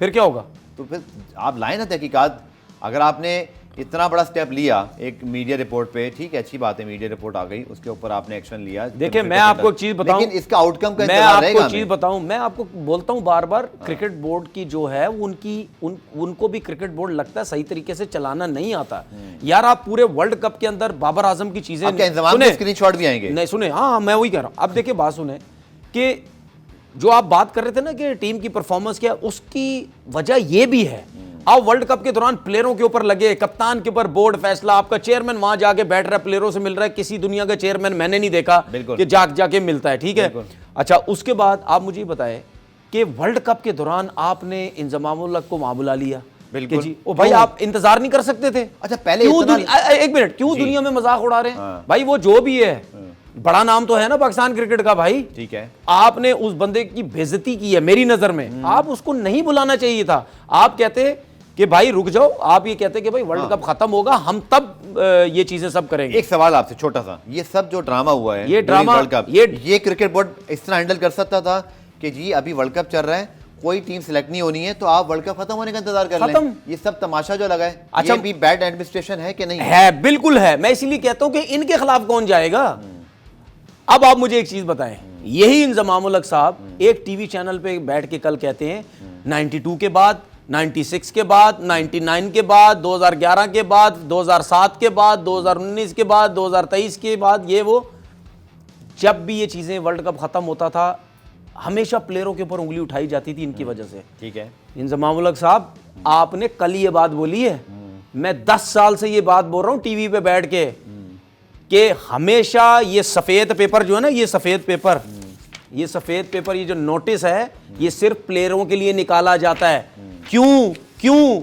फिर क्या होगा? तो फिर आप लाए ना तहकीकात। अगर आपने इतना बड़ा स्टेप लिया एक मीडिया रिपोर्ट पे, ठीक है, अच्छी बात है, मीडिया रिपोर्ट आ गई, उसके ऊपर आपने एक्शन लिया। देखिए मैं आपको एक चीज बताऊं, लेकिन इसका आउटकम का मैं इंतजार आपको रहेगा। चीज बताऊं, मैं आपको बोलता हूं बार बार, क्रिकेट बोर्ड की जो है उनको भी क्रिकेट बोर्ड लगता है सही तरीके से चलाना नहीं आता यार। आप पूरे वर्ल्ड कप के अंदर बाबर आजम की चीजें स्क्रीनशॉट भी आएंगे, नहीं सुने, हाँ मैं वही कह रहा हूं। अब देखिए बात सुने कि जो आप बात कर रहे थे ना कि टीम की परफॉर्मेंस क्या, उसकी वजह यह भी है, अब वर्ल्ड कप के दौरान प्लेयरों के ऊपर लगे, कप्तान के ऊपर बोर्ड फैसला, आपका चेयरमैन वहां जाके बैठ रहा है, प्लेयरों से मिल रहा है, किसी दुनिया का चेयरमैन मैंने नहीं देखा कि जाके मिलता है, ठीक है। अच्छा, उसके बाद आप मुझे बताएं कि वर्ल्ड कप के दौरान आपने इंजमामुल हक को वहां बुला लिया, बिल्कुल जी, ओ भाई आप इंतजार नहीं कर सकते थे? अच्छा पहले एक मिनट, क्यों दुनिया में मजाक उड़ा रहे हैं भाई? वो जो भी है, बड़ा नाम तो है ना पाकिस्तान क्रिकेट का भाई, ठीक है, आपने उस बंदे की बेइज्जती की है मेरी नजर में, आप उसको नहीं बुलाना चाहिए था। आप कहते कि भाई रुक जाओ, आप ये कहते कि भाई वर्ल्ड कप खत्म होगा, हम तब ये चीजें सब करेंगे। एक सवाल आपसे छोटा सा, ये सब जो ड्रामा हुआ है, ये ड्रामा वर्ल्ड कप, ये क्रिकेट बोर्ड इस तरह हैंडल कर सकता था कि जी अभी वर्ल्ड कप चल रहा है, कोई टीम सिलेक्ट नहीं होनी है, तो आप वर्ल्ड कप खत्म होने का इंतजार कर लें। ये सब तमाशा जो लगा है, अच्छा, ये भी बैड एडमिनिस्ट्रेशन है कि नहीं है? बिल्कुल है। मैं इसीलिए कहता हूं कि इनके खिलाफ कौन जाएगा। अब आप मुझे एक चीज बताएं, यही इंजमामुल हक साहब एक टीवी चैनल पे बैठ के कल कहते हैं 92 के बाद, 96 के बाद, 99 के बाद, 2011 के बाद, 2007 के बाद, 2019 के बाद, 2023 के बाद, ये वो, जब भी ये चीजें वर्ल्ड कप खत्म होता था हमेशा प्लेयरों के ऊपर उंगली उठाई जाती थी इनकी वजह से, ठीक है। इंजमामुल हक साहब आपने कल ये बात बोली है, मैं 10 साल से ये बात बोल रहा हूं टीवी पे बैठ के कि हमेशा ये सफेद पेपर जो है ना, ये सफेद पेपर, ये सफेद पेपर, ये जो नोटिस है, ये सिर्फ प्लेयरों के लिए निकाला जाता है। क्यों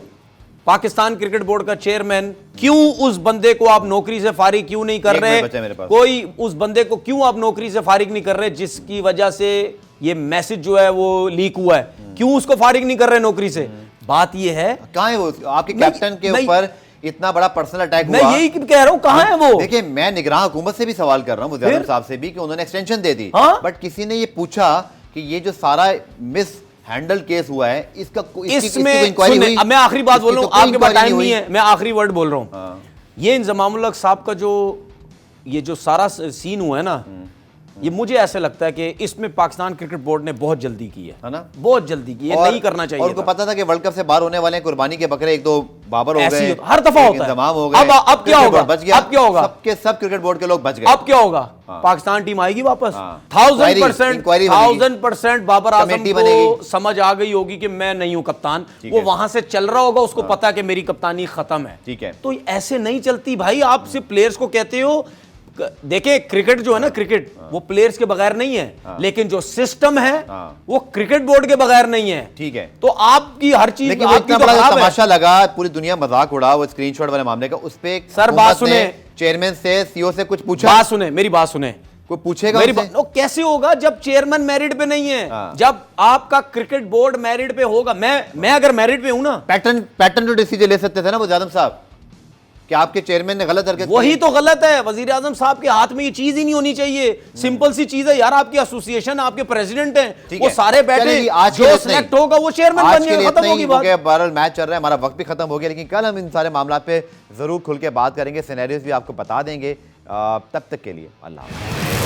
पाकिस्तान क्रिकेट बोर्ड का चेयरमैन, क्यों उस बंदे को आप नौकरी से फारिग क्यों नहीं कर रहे? कोई उस बंदे को क्यों आप नौकरी से फारिग नहीं कर रहे जिसकी वजह से ये मैसेज जो है वो लीक हुआ है? क्यों उसको फारिग नहीं कर रहे नौकरी से? बात ये है, कहां है वो आपके कैप्टन के ऊपर इतना बड़ा पर्सनल अटैक हुआ? मैं यही कह रहा हूं, कहां है वो? देखिए मैं निगरान हुकूमत से भी सवाल कर रहा हूं, मुझे साहब से भी, कि उन्होंने एक्सटेंशन दे दी, बट किसी ने ये पूछा कि ये जो सारा मिस हैंडल केस हुआ है, इसका इसमें इंक्वायरी, मैं आखिरी बात बोल रहा हूं, आपके पास टाइम नहीं है, मैं आखिरी वर्ड बोल रहा हूं। ये इंजमामुल हक साहब का ये जो सारा सीन हुआ है ना, ये मुझे ऐसा लगता है कि इसमें पाकिस्तान क्रिकेट बोर्ड ने बहुत जल्दी की है ना, बहुत जल्दी की, ये नहीं करना चाहिए। और उनको पता था कि वर्ल्ड कप से बाहर होने वाले कुर्बानी के बकरे एक दो बाबर हो गए, हर दफा होता है, इंतजाम हो गए, अब क्या होगा? बच गया, अब क्या होगा? सबके सब क्रिकेट बोर्ड के लोग बच गए। अब क्या होगा? पाकिस्तान टीम आएगी वापस, 1000% बाबर आजम को समझ आ गई होगी कि मैं नहीं हूं कप्तान, वो वहां से चल रहा होगा, उसको पता है कि मेरी कप्तानी खत्म है, ठीक है। तो ऐसे नहीं चलती भाई, आप सिर्फ प्लेयर्स को कहते हो। देखिए क्रिकेट जो है ना, क्रिकेट वो प्लेयर्स के बगैर नहीं है, लेकिन जो सिस्टम है वो क्रिकेट बोर्ड के बगैर नहीं है, ठीक है। तो आपकी हर चीज, लेकिन इतना बड़ा तमाशा लगा, पूरी दुनिया मजाक उड़ा वो स्क्रीनशॉट वाले मामले का, उस पे सर बात सुने, चेयरमैन से सीईओ से कुछ पूछा? बात सुने, मेरी बात सुने, कोई पूछेगा मेरी बात? कैसे होगा जब चेयरमैन मेरिट पे नहीं है? जब आपका क्रिकेट बोर्ड मेरिट पे होगा, मैं अगर मेरिट पे हूं ना, पैटर्न जो डिसीजन ले सकते थे ना वज़ीर आज़म साहब, कि आपके चेयरमैन ने गलत हरकत, वही तो गलत है। वजीर आजम साहब के हाथ में ये चीज ही नहीं होनी चाहिए। सिंपल सी चीज है यार, आपकी एसोसिएशन, आपके प्रेसिडेंट हैं, वो सारे बैठे, जो सिलेक्ट होगा वो चेयरमैन बन जाएगा, खत्म होगी बात। बहरहाल मैच चल रहा है, हमारा वक्त भी खत्म हो गया, लेकिन कल हम इन सारे मामला पे जरूर खुल के बात करेंगे, सिनेरियोज भी आपको बता देंगे। तब तक के लिए अल्लाह हाफ़िज़।